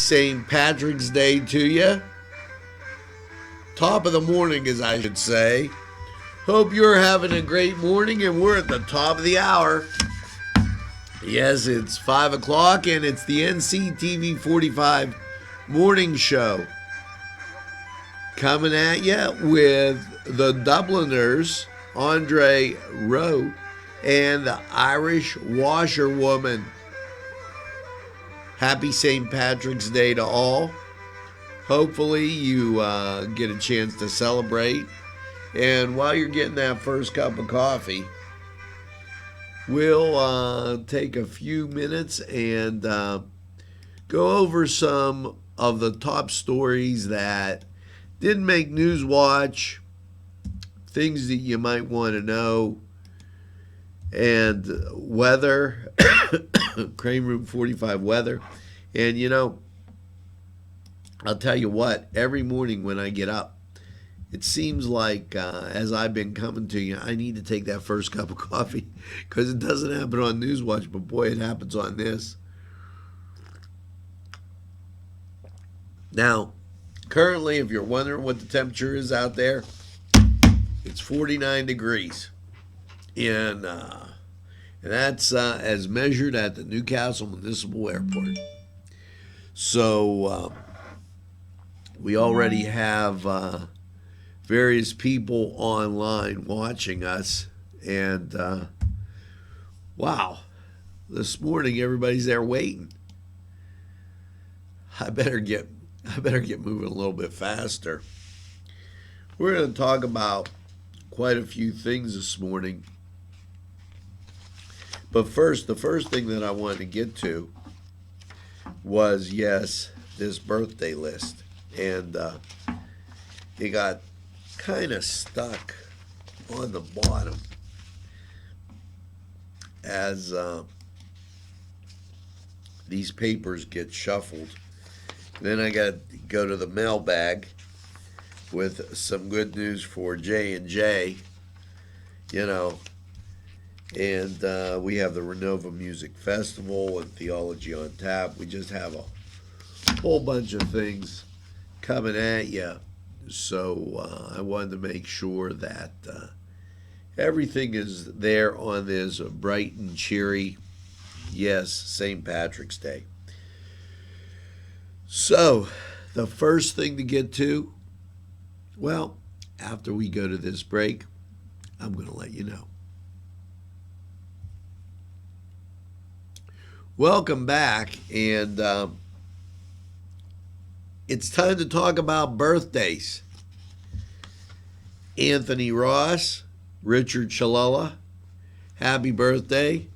St. Patrick's Day to you. Top of the morning, as I should say. Hope you're having a great morning, and we're at the top of the hour. Yes, it's 5 o'clock, and it's the NCTV45 morning show. Coming at you with the Dubliners, Andre Rowe, and the Irish Washerwoman. Happy St. Patrick's Day to all. Hopefully you get a chance to celebrate. And while you're getting that first cup of coffee, we'll take a few minutes and go over some of the top stories that didn't make News Watch, things that you might want to know, and weather, Crane Room 45 weather. And you know, I'll tell you what, every morning when I get up, it seems like as I've been coming to you, I need to take that first cup of coffee because it doesn't happen on News Watch, but boy, it happens on this. Now, currently, if you're wondering what the temperature is out there, it's 49 degrees. And that's as measured at the Newcastle Municipal Airport. So we already have various people online watching us. And wow, this morning everybody's there waiting. I better get moving a little bit faster. We're going to talk about quite a few things this morning. But first, the first thing that I wanted to get to was, yes, this birthday list. And it got kind of stuck on the bottom as these papers get shuffled. Then I got to go to the mailbag with some good news for J&J, you know, and we have the Renova Music Festival and Theology on Tap. We just have a whole bunch of things coming at you, so I wanted to make sure that everything is there on this bright and cheery, yes, St. Patrick's Day. So, the first thing to get to, well, after we go to this break, I'm going to let you know. Welcome back, and it's time to talk about birthdays. Anthony Ross, Richard Chalella, happy birthday.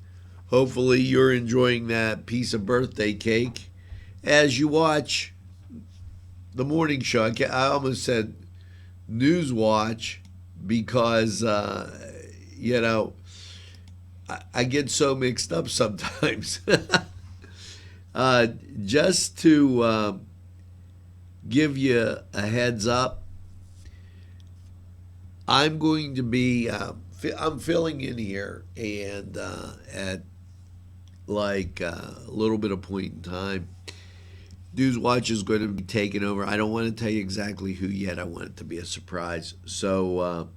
Hopefully you're enjoying that piece of birthday cake as you watch the morning show. I almost said News Watch because, you know, I get so mixed up sometimes. Just to give you a heads up, I'm going to be, I'm filling in here, and at like a little bit of point in time, News Watch is going to be taking over. I don't want to tell you exactly who yet. I want it to be a surprise. So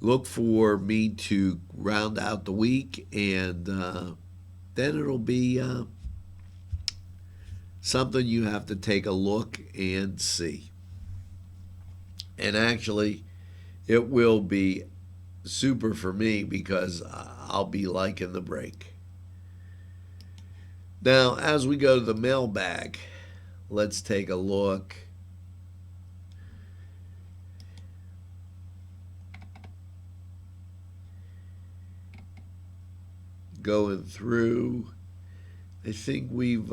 look for me to round out the week, and then it'll be something you have to take a look and see. And actually, it will be super for me because I'll be liking the break. Now, as we go to the mailbag, let's take a look. Going through, I think we've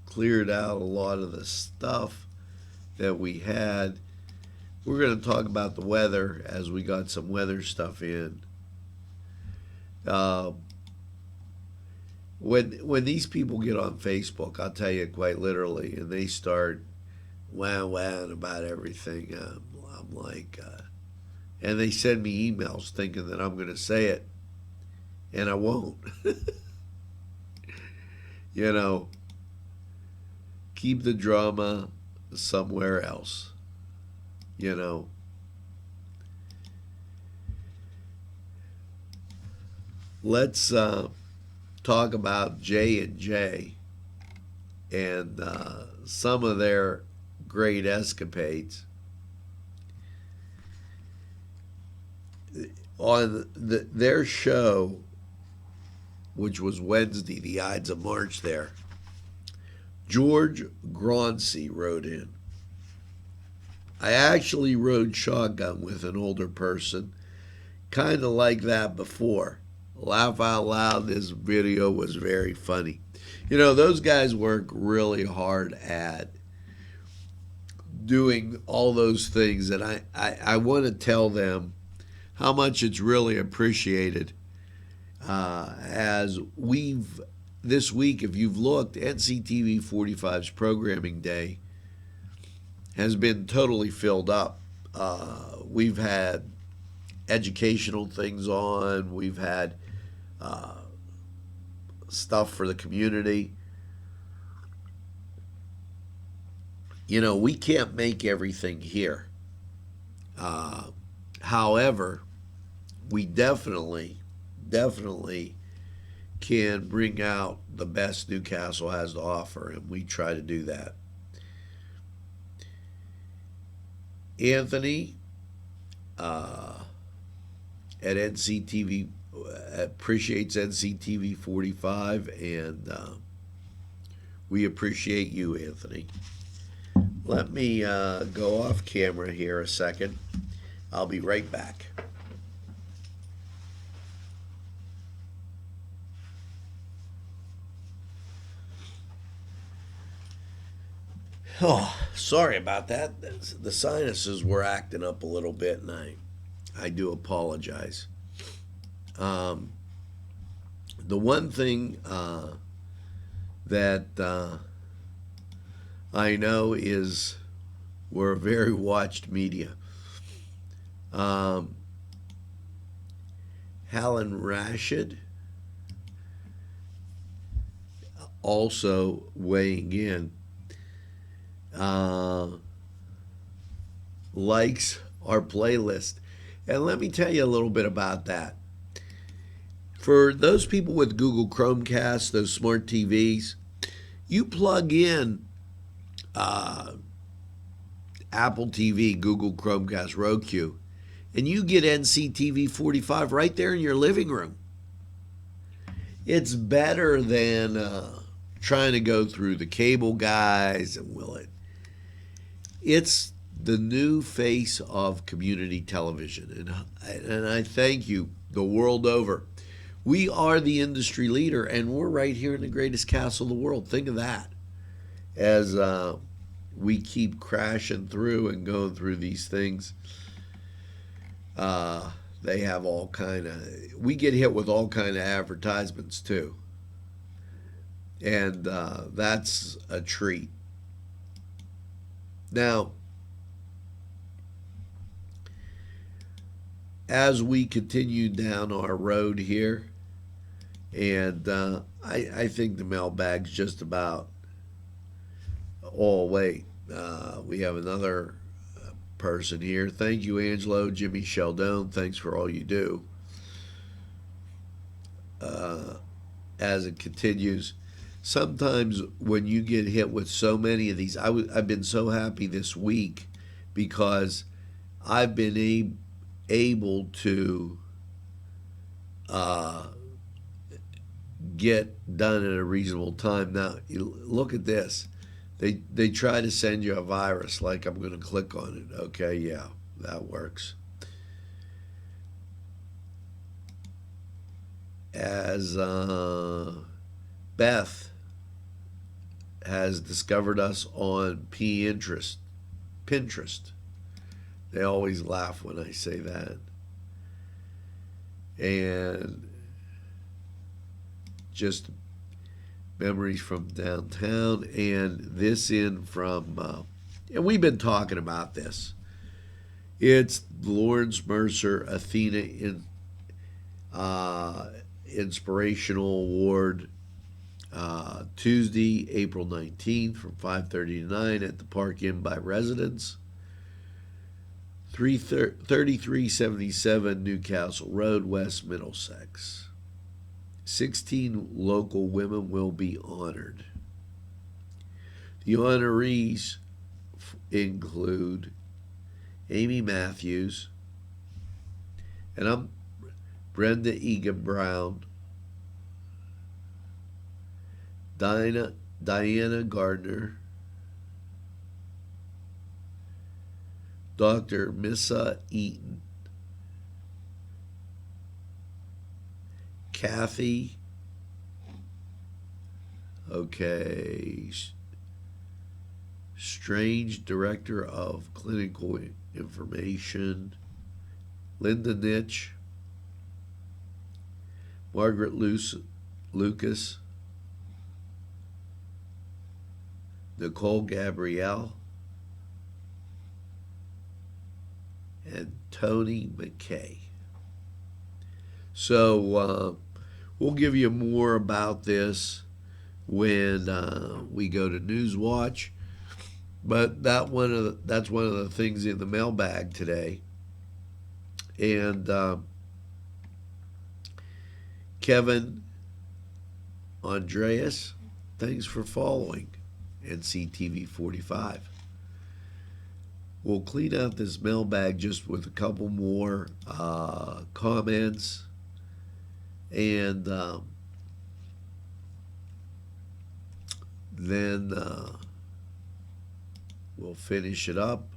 cleared out a lot of the stuff that we had. We're going to talk about the weather as we got some weather stuff in. When these people get on Facebook, I'll tell you quite literally, and they start wowing about everything, I'm like, and they send me emails thinking that I'm going to say it, and I won't. You know, keep the drama somewhere else. You know, let's talk about J&J and some of their great escapades. On their show, which was Wednesday, the Ides of March there, George Grauncey wrote in. I actually rode shotgun with an older person, kind of like that before. Laugh out loud, this video was very funny. You know, those guys work really hard at doing all those things, and I want to tell them how much it's really appreciated. As we've, this week, if you've looked, NCTV45's programming day has been totally filled up. We've had educational things on, we've had stuff for the community. You know, we can't make everything here. However, we definitely can bring out the best Newcastle has to offer, and we try to do that. Anthony at NCTV appreciates NCTV 45, and we appreciate you, Anthony. Let me go off camera here a second. I'll be right back. Oh, sorry about that. The sinuses were acting up a little bit, and I do apologize. The one thing that I know is we're a very watched media. Hallen Rashid also weighing in. Likes our playlist. And let me tell you a little bit about that. For those people with Google Chromecast, those smart TVs, you plug in Apple TV, Google Chromecast, Roku, and you get NCTV 45 right there in your living room. It's better than trying to go through the cable guys and will it. It's the new face of community television, and I thank you the world over. We are the industry leader, and we're right here in the greatest castle in the world. Think of that. As we keep crashing through and going through these things, they have all kind of, we get hit with all kind of advertisements too, and that's a treat. Now, as we continue down our road here, and I think the mailbag's just about all way. We have another person here. Thank you, Angelo, Jimmy Sheldon. Thanks for all you do. As it continues, sometimes when you get hit with so many of these, I've been so happy this week because I've been able to get done at a reasonable time. Now, look at this. They try to send you a virus, like I'm going to click on it. Okay, yeah, that works. As Beth has discovered us on Pinterest. They always laugh when I say that. And just memories from downtown, and this in from, and we've been talking about this. It's Lawrence Mercer Athena Inspirational Award Tuesday, April 19th from 5:30 to 9 at the Park Inn by Residence, 3377 Newcastle Road, West Middlesex. 16 local women will be honored. The honorees include Amy Matthews, and I'm Brenda Egan Brown, Diana Gardner, Dr. Missa Eaton, Kathy, Strange, Director of Clinical Information, Linda Nitch, Margaret Lucas, Nicole Gabrielle, and Tony McKay. So we'll give you more about this when we go to Newswatch. But that's one of the things in the mailbag today. And Kevin Andreas, thanks for following NCTV45. We'll clean out this mailbag just with a couple more comments, and then we'll finish it up.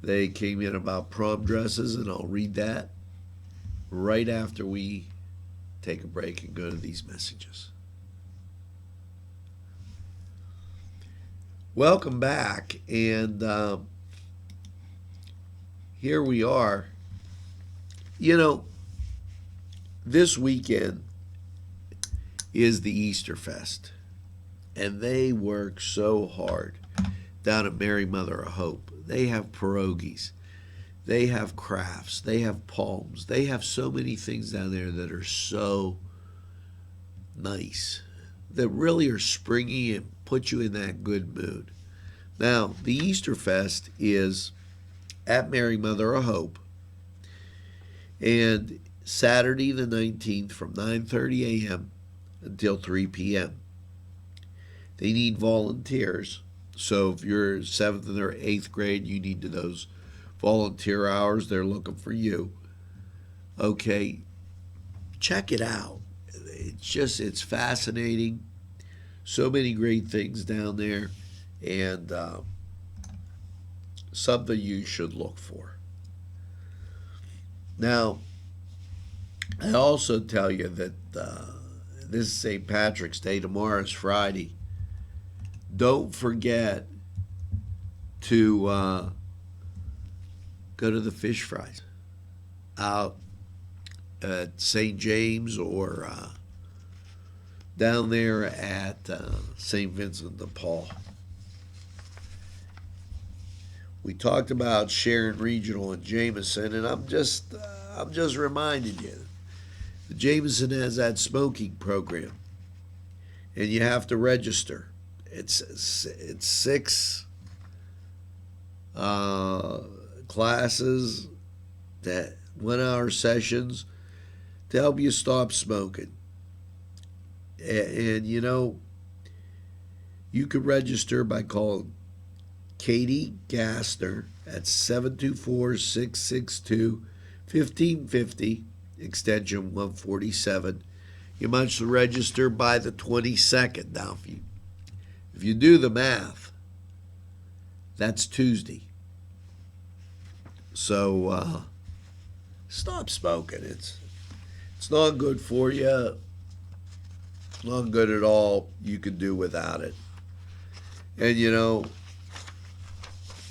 They came in about prom dresses, and I'll read that right after we take a break and go to these messages. Welcome back, and here we are. You know, this weekend is the Easter Fest, and they work so hard down at Mary Mother of Hope. They have pierogies, they have crafts, they have palms, they have so many things down there that are so nice, that really are springy and put you in that good mood. Now, the Easter Fest is at Mary Mother of Hope, and Saturday the 19th from 9:30 a.m. until 3 p.m. They need volunteers, so if you're 7th or 8th grade, you need those volunteer hours. They're looking for you. Okay, check it out. It's fascinating. So many great things down there, and something you should look for. Now, I also tell you that this is St. Patrick's Day. Tomorrow is Friday. Don't forget to go to the fish fries out at St. James, or down there at St. Vincent de Paul. We talked about Sharon Regional and Jameson, and I'm just reminding you, the Jameson has that smoking program, and you have to register. It's 6 classes, that 1-hour sessions to help you stop smoking. And you know, you could register by calling Katie Gassner at 724-662-1550, extension 147. You must register by the 22nd. Now, if you do the math, that's Tuesday. So stop smoking. It's not good for you. It's not good at all. You can do without it. And you know,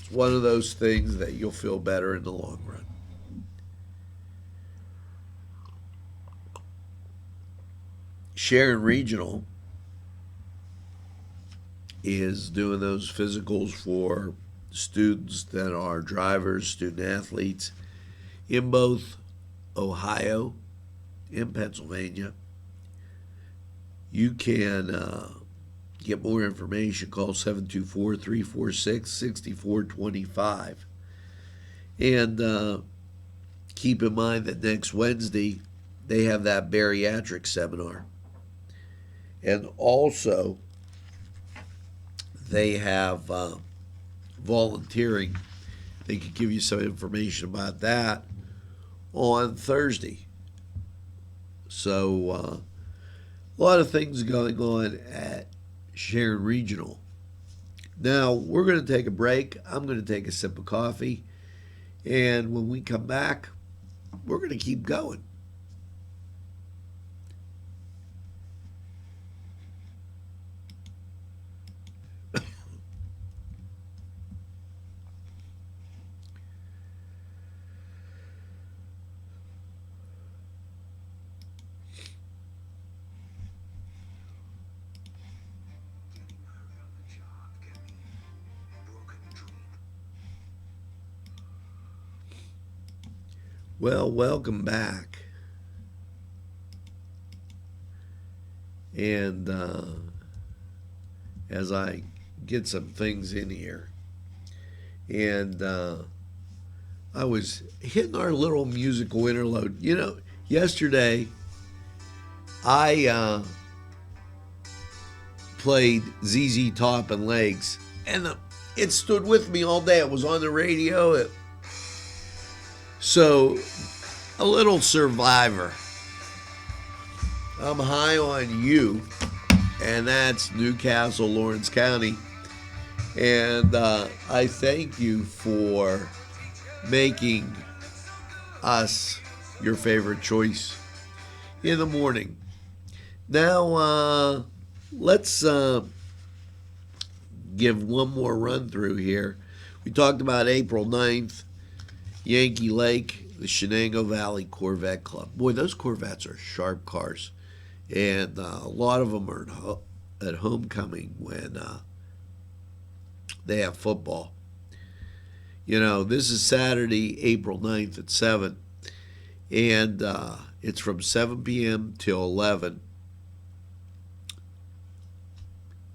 it's one of those things that you'll feel better in the long run. Sharon Regional is doing those physicals for students that are drivers, student athletes in both Ohio and Pennsylvania. you can get more information. Call 724-346-6425. And keep in mind that next Wednesday they have that bariatric seminar. And also they have volunteering. They could give you some information about that on Thursday. So a lot of things going on at Sharon Regional. Now we're going to take a break. I'm going to take a sip of coffee. And when we come back, we're going to keep going. Well, welcome back. And as I get some things in here, and I was hitting our little musical interlude. You know, yesterday I played ZZ Top and Legs, and it stood with me all day. It was on the radio. So, a little Survivor. I'm high on you, and that's Newcastle, Lawrence County. And I thank you for making us your favorite choice in the morning. Now, let's give one more run through here. We talked about April 9th. Yankee Lake, the Shenango Valley Corvette Club. Boy, those Corvettes are sharp cars. And a lot of them are at homecoming when they have football. You know, this is Saturday, April 9th at 7. And it's from 7 p.m. till 11.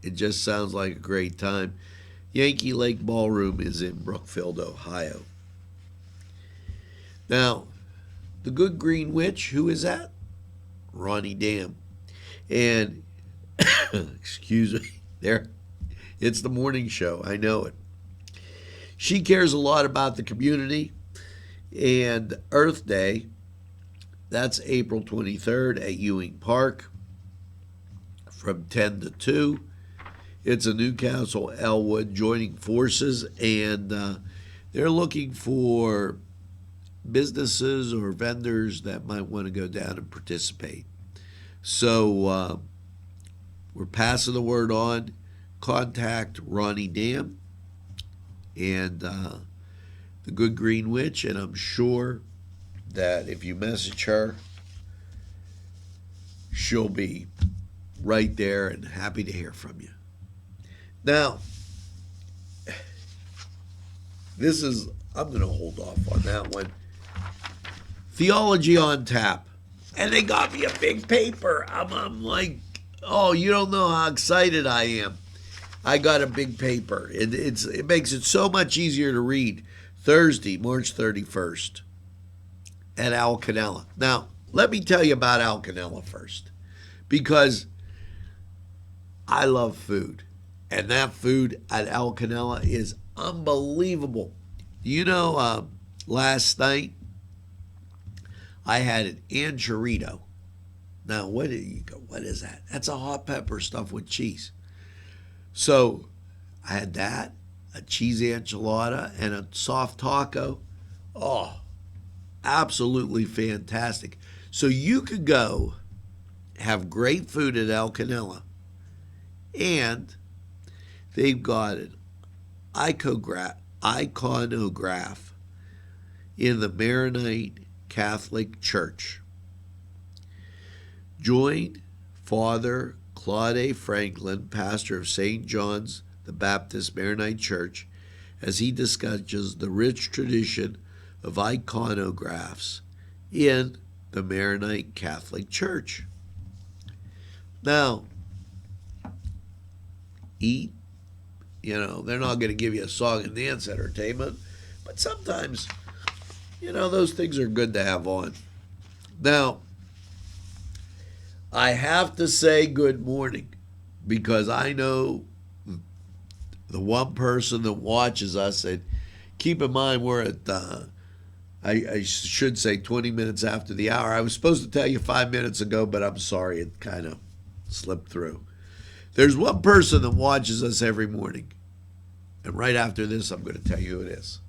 It just sounds like a great time. Yankee Lake Ballroom is in Brookfield, Ohio. Now, the Good Green Witch, who is that? Ronnie Dam. And, excuse me, there, it's the morning show. I know it. She cares a lot about the community. And Earth Day, that's April 23rd at Ewing Park from 10 to 2. It's a Newcastle Elwood joining forces, and they're looking for businesses or vendors that might want to go down and participate. So we're passing the word on. Contact Ronnie Dam and the Good Green Witch, and I'm sure that if you message her, she'll be right there and happy to hear from you. Now, I'm going to hold off on that one. Theology on Tap. And they got me a big paper. I'm like, oh, you don't know how excited I am. I got a big paper. It makes it so much easier to read. Thursday, March 31st at Alcanella. Now, let me tell you about Alcanella first, because I love food. And that food at Alcanella is unbelievable. You know, last night I had an anchorito. Now, what is that? That's a hot pepper stuffed with cheese. So I had that, a cheese enchilada, and a soft taco. Oh, absolutely fantastic. So you could go have great food at Alcanella, and they've got an iconograph in the Maronite Catholic Church. Join Father Claude Franklin, pastor of St. John's the Baptist Maronite Church, as he discusses the rich tradition of iconographs in the Maronite Catholic Church. Now, eat, they're not going to give you a song and dance entertainment, but sometimes, those things are good to have on. Now, I have to say good morning because I know the one person that watches us, and keep in mind we're at, I should say 20 minutes after the hour. I was supposed to tell you 5 minutes ago, but I'm sorry, it kind of slipped through. There's one person that watches us every morning, and right after this, I'm going to tell you who it is.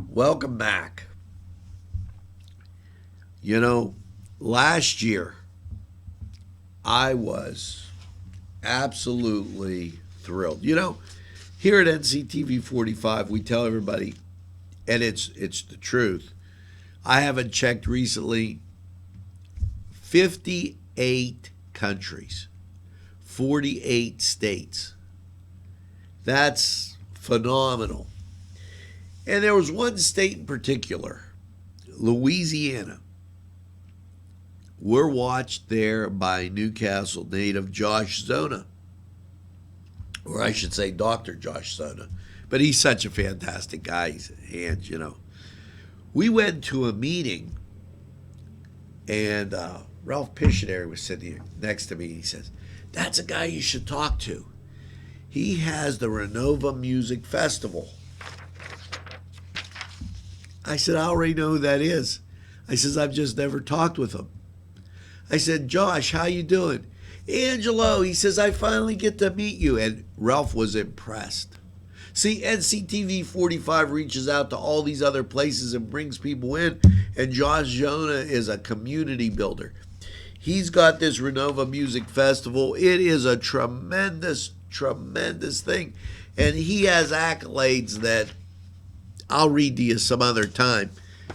Welcome back. Last year, I was absolutely thrilled. Here at NCTV45, we tell everybody, and it's the truth, I haven't checked recently, 58 countries, 48 states. That's phenomenal. And there was one state in particular, Louisiana. We're watched there by Newcastle native Josh Zona. Or I should say Dr. Josh Zona. But he's such a fantastic guy. And, we went to a meeting, and Ralph Piscinary was sitting next to me. He says, that's a guy you should talk to. He has the Renova Music Festival. I said, I already know who that is. I says, I've just never talked with him. I said, Josh, how you doing? Angelo, he says, I finally get to meet you. And Ralph was impressed. See, NCTV45 reaches out to all these other places and brings people in. And Josh Zona is a community builder. He's got this Renova Music Festival. It is a tremendous, tremendous thing. And he has accolades that I'll read to you some other time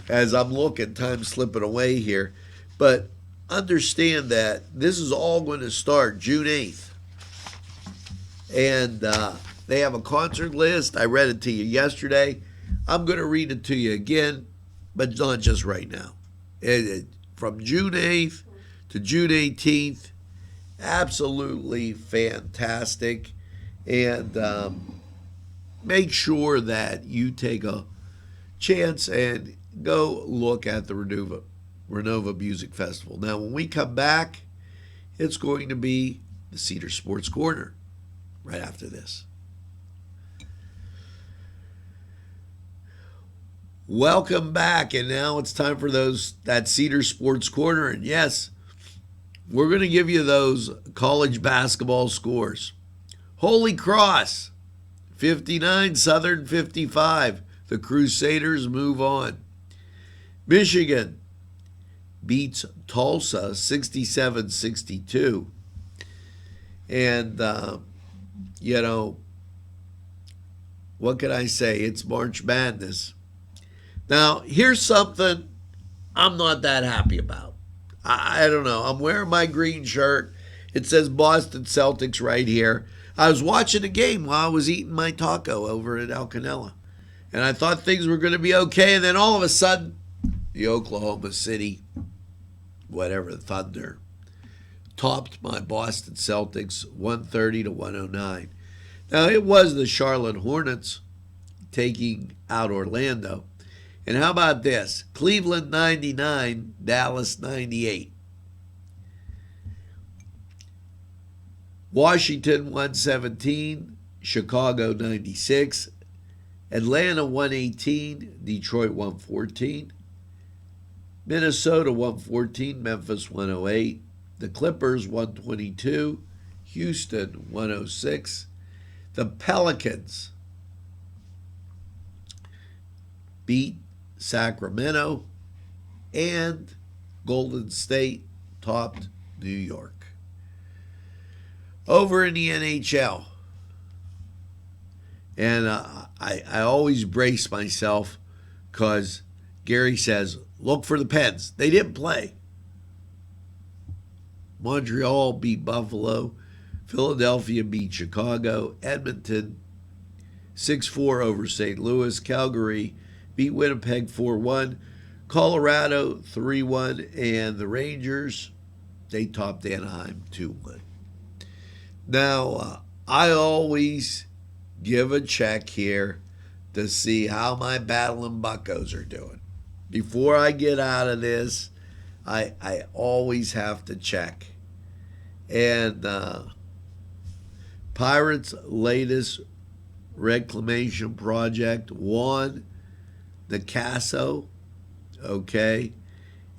as I'm looking, time slipping away here. But understand that this is all going to start June 8th. And they have a concert list. I read it to you yesterday. I'm going to read it to you again, but not just right now. From June 8th to June 18th, absolutely fantastic. And make sure that you take a chance and go look at the Renova Music Festival. Now, when we come back, it's going to be the Cedar Sports Corner right after this. Welcome back, and now it's time for that Cedar Sports Corner. And yes, we're going to give you those college basketball scores. Holy Cross, 59, Southern 55. The Crusaders move on. Michigan beats Tulsa 67-62. And, what can I say? It's March Madness. Now, here's something I'm not that happy about. I don't know. I'm wearing my green shirt. It says Boston Celtics right here. I was watching a game while I was eating my taco over at El Canela. And I thought things were going to be okay. And then all of a sudden, the Oklahoma City, whatever, Thunder, topped my Boston Celtics 130-109. Now, it was the Charlotte Hornets taking out Orlando. And how about this? Cleveland 99, Dallas 98. Washington 117, Chicago 96, Atlanta 118, Detroit 114, Minnesota 114, Memphis 108, the Clippers 122, Houston 106, the Pelicans beat Sacramento, and Golden State topped New York. Over in the NHL, and I always brace myself because Gary says, look for the Pens. They didn't play. Montreal beat Buffalo. Philadelphia beat Chicago. Edmonton 6-4 over St. Louis. Calgary beat Winnipeg 4-1. Colorado 3-1. And the Rangers, they topped Anaheim 2-1. Now, I always give a check here to see how my Battling Buccos are doing. Before I get out of this, I always have to check. And Pirates' latest reclamation project won the Casso, okay?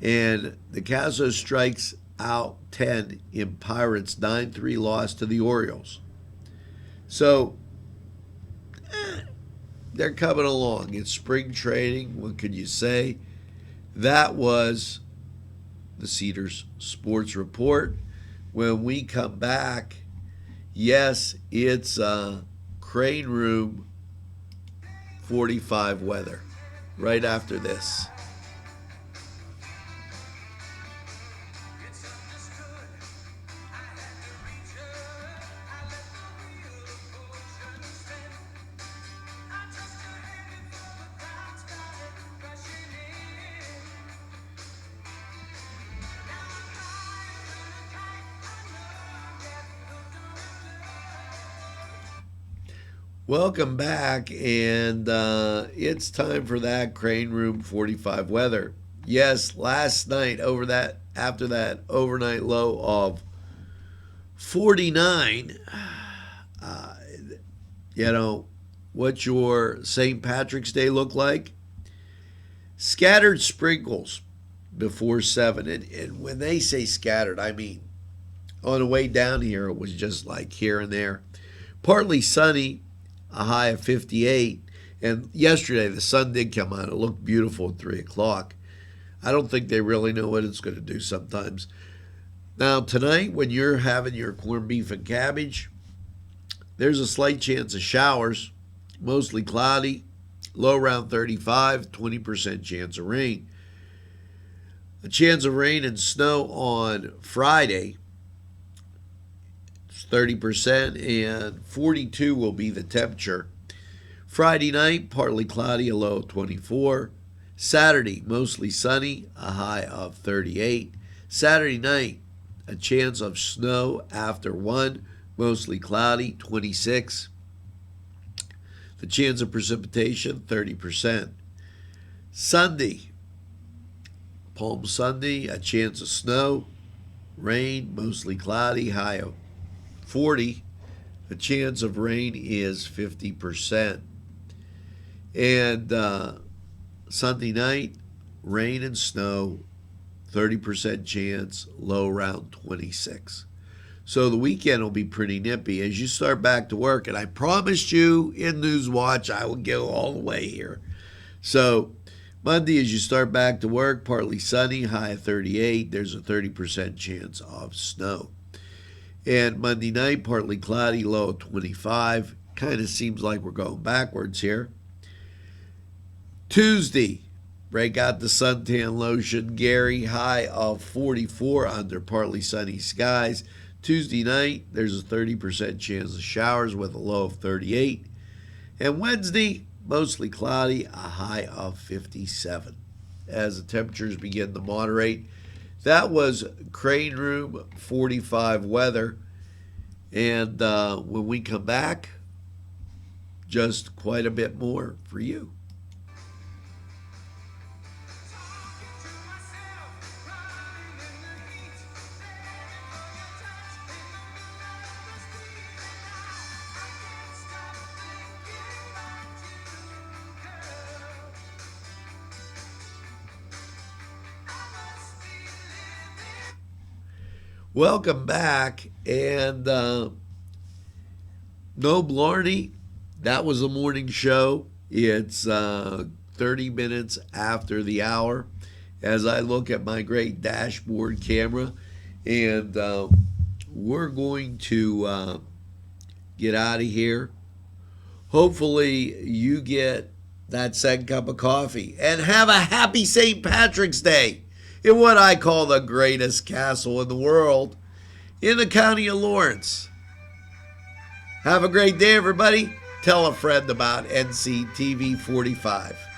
And the Casso strikes out 10 in Pirates' 9-3 loss to the Orioles. So, they're coming along. It's spring training. What could you say? That was the Cedars Sports Report. When we come back, yes, it's Crane Room 45 weather right after this. Welcome back, and it's time for that Crane Room 45 weather. Yes, last night after that overnight low of 49, what's your St. Patrick's Day look like? Scattered sprinkles before 7, and when they say scattered, I mean on the way down here it was just like here and there. Partly sunny, a high of 58. And yesterday, the sun did come out. It looked beautiful at 3 o'clock. I don't think they really know what it's going to do sometimes. Now, tonight, when you're having your corned beef and cabbage, there's a slight chance of showers, mostly cloudy, low around 35, 20% chance of rain. A chance of rain and snow on Friday, 30%, and 42 will be the temperature. Friday night, partly cloudy, a low of 24. Saturday, mostly sunny, a high of 38. Saturday night, a chance of snow after 1, mostly cloudy, 26. The chance of precipitation, 30%. Sunday, Palm Sunday, a chance of snow, rain, mostly cloudy, high of 40. The chance of rain is 50%. And Sunday night, rain and snow, 30% chance, low around 26. So the weekend will be pretty nippy as you start back to work. And I promised you in News Watch I will go all the way here. So Monday, as you start back to work, partly sunny, high of 38. There's a 30% chance of snow. And Monday night, partly cloudy, low of 25. Kind of seems like we're going backwards here. Tuesday, break out the suntan lotion. Gary, high of 44 under partly sunny skies. Tuesday night, there's a 30% chance of showers with a low of 38. And Wednesday, mostly cloudy, a high of 57. As the temperatures begin to moderate. That was Crane Room 45 weather. And when we come back, just quite a bit more for you. Welcome back, and no Blarney. That was the morning show. It's 30 minutes after the hour as I look at my great dashboard camera, and we're going to get out of here. Hopefully you get that second cup of coffee and have a happy St. Patrick's Day in what I call the greatest castle in the world in the county of Lawrence. Have a great day, everybody. tell a friend about NCTV45.